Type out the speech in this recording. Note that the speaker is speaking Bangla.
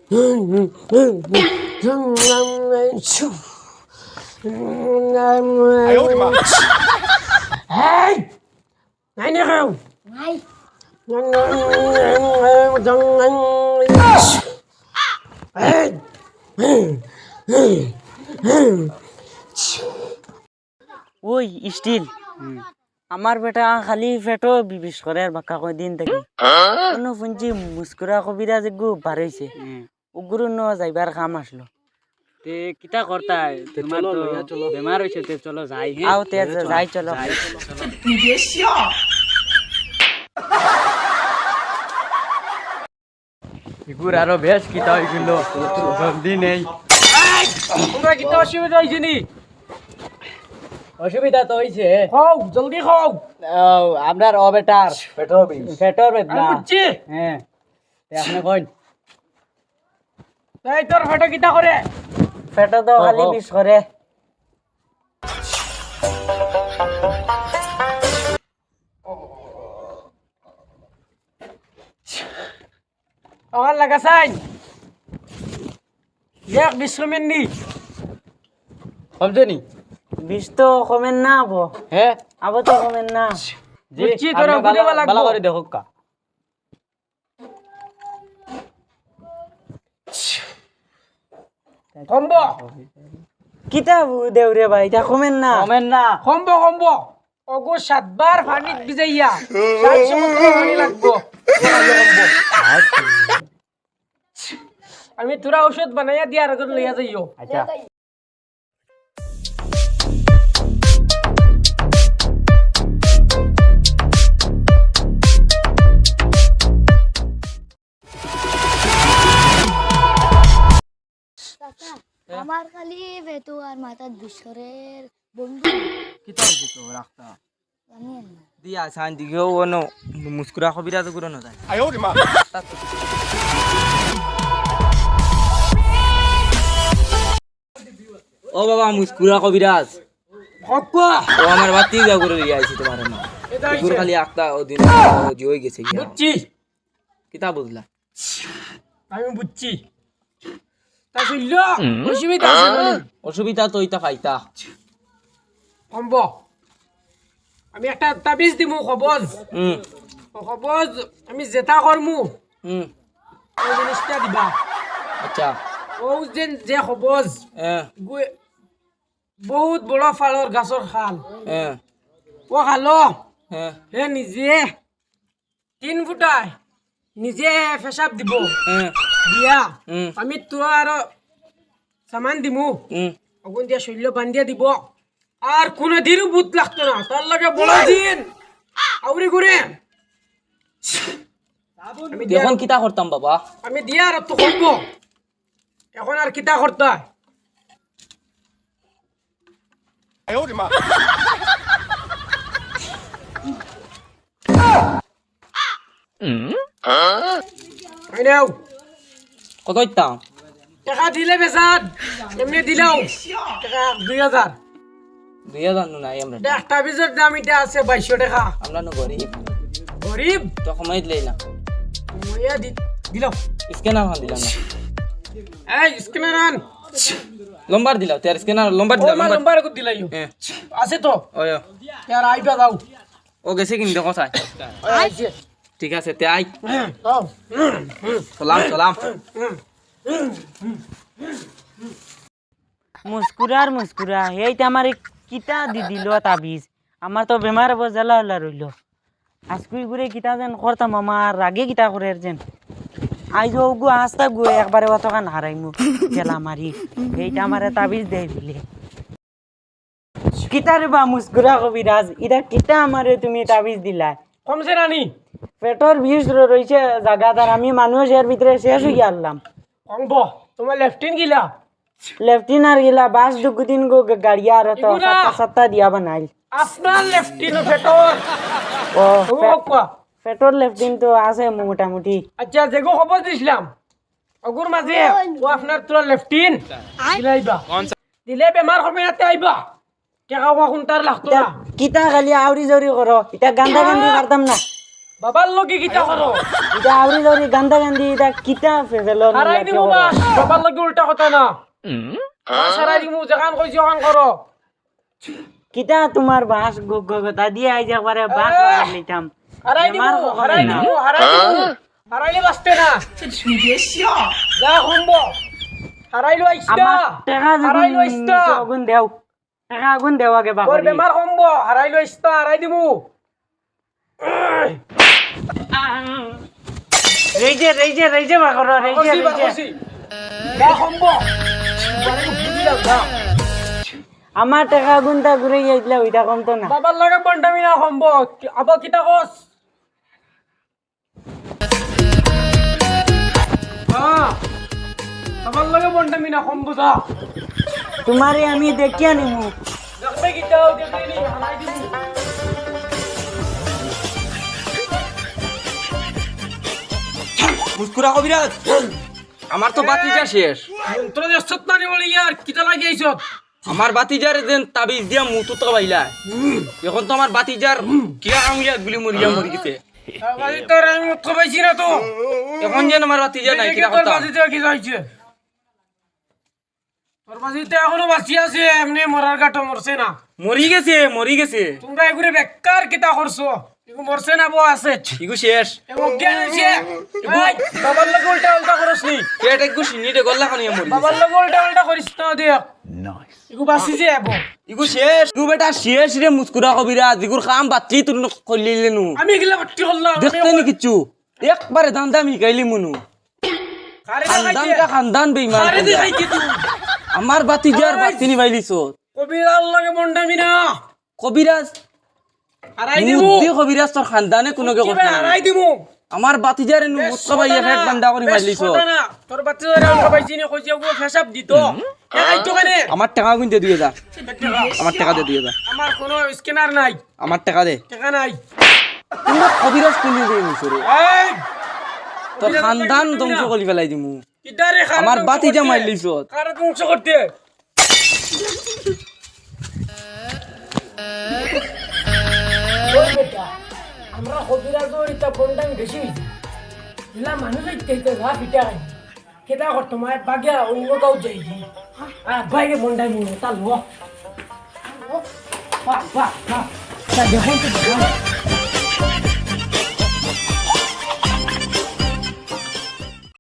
哎呦我的妈！ Hey! Này nè không? Này, ওই স্টিল আমার বেটা খালি পেটো বিবিস করে আর বাক্কা কয় দিন থেকে কোনো ফুঞ্চি মুস্কুরা কবিরা যে গু বার হইছে উগুরু ন যাইবার কাম আসলো তে কিতা করতা তোমার তো বেমার হইছে তে চলো যাই হে আও তে যাই চলো ইগুর আরো বেশ কিতা হইছিল জলদি নেই তোমরা কিতা অসুবিধা হইছে নি? অসুবিধা তো হইছে খাও জলদি খাও। আপনার ও বেটার পেটর আমি বেদনা বুঝছি। হ্যাঁ তে আপনি কইন এই তোর ফটো কিতা করে? পেটো তো খালি বিষ করে আমার লাগাছাই দেখ বিশ্বমেন নি সমঝে নি বিষ তো কমেন না আবো হ্যাঁ আবো তো কমেন না বুঝছি তোরা বুঝাবা লাগবো। ভালো করে দেখো কা কম্ব কিতা দেউরে ভাই এটা কমেন না কমেন না কম্ব কম্ব অগো 7 বার পানিত ভিজাইয়া 7 সমুদ্র পানি লাগবো। আমি তোরা ঔষধ বানাইয়া দিয়ার আগত লইয়া যাইও। আচ্ছা কাকা, আমার খালি বেতু আর মাথার বিশ্বরের বন্ধু কিতা হইছে তো রাখতা জানি না। দিয়া সান দিগেও ওনো মুস্কুরা কবিরা তো গুলো না যায় 哎呦我的妈！ ও বাবা মুস্কুরা কবিরাজ হক্কা ও আমার বাতি যা করে লিয়ে আইছি তোমার মা এটা পুরো খালি একটা ও দিন জি হই গেছে গিয়া বুঝছি কিতা বুঝলা আমি বুঝছি তা শুনল অসুবিধা আছে বলে। অসুবিধা তো ইতা পাইতা কম্ব আমি একটা তাবিজ দিমু কবজ হুম ও কবজ আমি জেতা করমু হুম ওই জিনিসটা দিবা। আচ্ছা ও যে কবজ বহুত বড় ফালর গাছর খাল হ্যাঁ ও খালো হ্যাঁ হে নিজে 3 ফুটায় নিজে পেশাব দিব হ্যাঁ দিয়া হুম আমি তো আর সামান দিমু হুম অগুন দিয়া শৈল্য বান্ধিয়া দিব আর কোনো দিনও ভূত লাগতো না তার লাগে বড় দিন আউরি ঘুরে আমি দিয়া এখন কিতা করতাম বাবা আমি দিয়া আর তো করব এখন আর কিতা করতে হয়? 哎呦我的妈！ I know. কত ইতাম টাকা দিলে বেসাদ এমনি দিলাও টাকা 2000 2000 নো নাই আমরা একটা বিজের দাম এটা আছে 2200 টাকা আমরা নো গরিব গরিব তো কমাই লইলা মইয়া দিলাও স্ক্যানার হান দিলাম না এই স্ক্যানার আন লম্বার দিলাও তের স্ক্যানার লম্বার ও দিলাম মা নাম্বার কো দিলাইও হ্যাঁ আছে তো ওয় यार আইবা দাও ও গেছে কিন্তু কোথায় আইছে ঠিক আছে তে আই দাও সালাম সালাম মুস্কুরার মুস্কুরা এইটা আমার কিতা দি দিল তাবিজ আমার তো বেমার বজালা হলা রইল আজকুই ঘুরে কিতা যেন করতাম আমার রাগে কিতা করে যেন আইজ গু আস্তা গু একবারে অতখান হারাইমু জেলা মারি এইটা আমার তাবিজ দেই দিলে কিতা রে বা মুস্কুরা কবিরাজ এটা কিতা আমারে তুমি তাবিজ দিলা কমছে রানী পেটর বিষ রয়েছে জায়গাদার আমি মানুষ এর ভিতরে শেষ হয়ে গেলাম কংব তোমার লেফটিন গিলা লেফটিনার গিলা বাস দুদিন গো গাড়িয়া আর তো এগুলা- সাতটা সাতটা দিয়া বানাইল আপনার লেফটিন ফেটর ও তুমি কোয়া পেটর লেফটিন তো আছে মোটামুটি আচ্ছা যেগো খবর দিছিলাম অগুর মাঝে ও আপনার তোর লেফটিন দিলাইবা দিলে বেমার হবে না আইবা টাকা কোন তার লাগতো না কিতা খালি আউরি জরি করো এটা গান্ধা গান্ধি পারতাম না বাবার লগে কিতা করো এটা আউরি দৌরি গান্দা গান্ধি এটা কিতা ফেভেলো হারাই দিমু বাস বাবার লগে উল্টা কথা না হারাই দিমু যেখান কইছি ওখান করো কিতা তোমার বাস গগতা দিয়ে আইজ একবারে বাস লিতাম হারাই দিমু হারাইলে বাঁচতে না যা খুনবো হারাইলো আইস্তা আমার টাকা হারাইলো আইস্তা আগুন দেও টাকা আগুন দেও আগে তোর বাকরি বেমার কমবো হারাইলো আইস্তা হারাই দিমু রেজে বাকর রেজে যা কমবো বারে বুঝি দাও যা আমার টাকা আগুনটা ঘুরে যাইতলা ওইটা কমতো না বাবার লগে বন্ডামি না কমবো আবার কিতা কস বাবার লগে বন্ডামি না কমবো যা তোমারে আমি দেখিয়া নিমু দেখবে কিতাও দেখলি হারাই দিমু মুস্কুরা কবিরাজ আমার তো বাতিজা শেষ মন্ত্র দেশত না নি বলি ইয়ার কিতা লাগি আইছত আমার বাতিজার যেন তাবিজ দিয়া মুতু তো বাইলা এখন তো আমার বাতিজার কিয়া কামিয়া গুলি মরিয়া মরি গেছে বাজি তোর আমি মুখ পাইছি না তো এখন যেন আমার বাতিজা নাই কিরা তোর কথা বাজিতে কি যাইছে তোর বাজিতে এখনো বাঁচি আছে এমনি মরার গাটো মরছে না মরি গেছে তোমরা এগুলো বেকার কিতা করছো এগু মরছে না বউ আছে ইগু শেষ এগু জ্ঞান আছে ভাই বাবার লগে উল্টা উল্টা করছ নি পেট এক গুছি নিতে গল্লা খানিয়া মরি বাবার লগে উল্টা উল্টা করিস না দেখ এগু বাঁচি যে এবো ইগু শেষ তু বেটা শেষ রে মুস্কুরা কবিরাজ ইগুর কাম বাচ্চি তুই কইলিলে নু আমি এগুলা বাট্টি হল্লা দেখতে নি কিচ্ছু একবারে দান্দা মিকাইলি মুনু খানদান বেইমান আরে দেখাই কি তুই আমার বাতিজার বাতিনি বাইলিছো কবিরার লগে বন্ডামি না কবিরাজ হারাই দিমু মুদ্দি কবিরাজ তোর খানদানে কোনোকে কি করতে হারাই দিমু আমার বাতিজার এনু মুত্তা বাইয়া ফেক বান্দা করে মারলিছো তোর বাচ্চা ধরে আমরা পাইছি নি কইছি ওগো ফেসাব দিত এই তো কেনে আমার টাকা গুনতে দিয়ে যা আমার টাকা দে দিয়ে যা আমার কোনো স্ক্যানার নাই আমার টাকা দে টাকা নাই তোমরা কবিরাজ তুলি দিয়ে নিছো রে এই তোর খানদান ধ্বংস করে ফেলাই দিমু কিদারে খারাপ আমার বাতিজা মারলিছো কারা ধ্বংস করতে ওই বেটা আমরা কবিরাজ ওইটা বন্ডামি বেশি হইছে ইলা মানুষ হইতে যা পিটা খাই কেটা করতো মায় বাগিয়া অন্য কাউ যাই বাইরে বন্ডামি তা লো বাহ বাহ বাহ দেখুন তো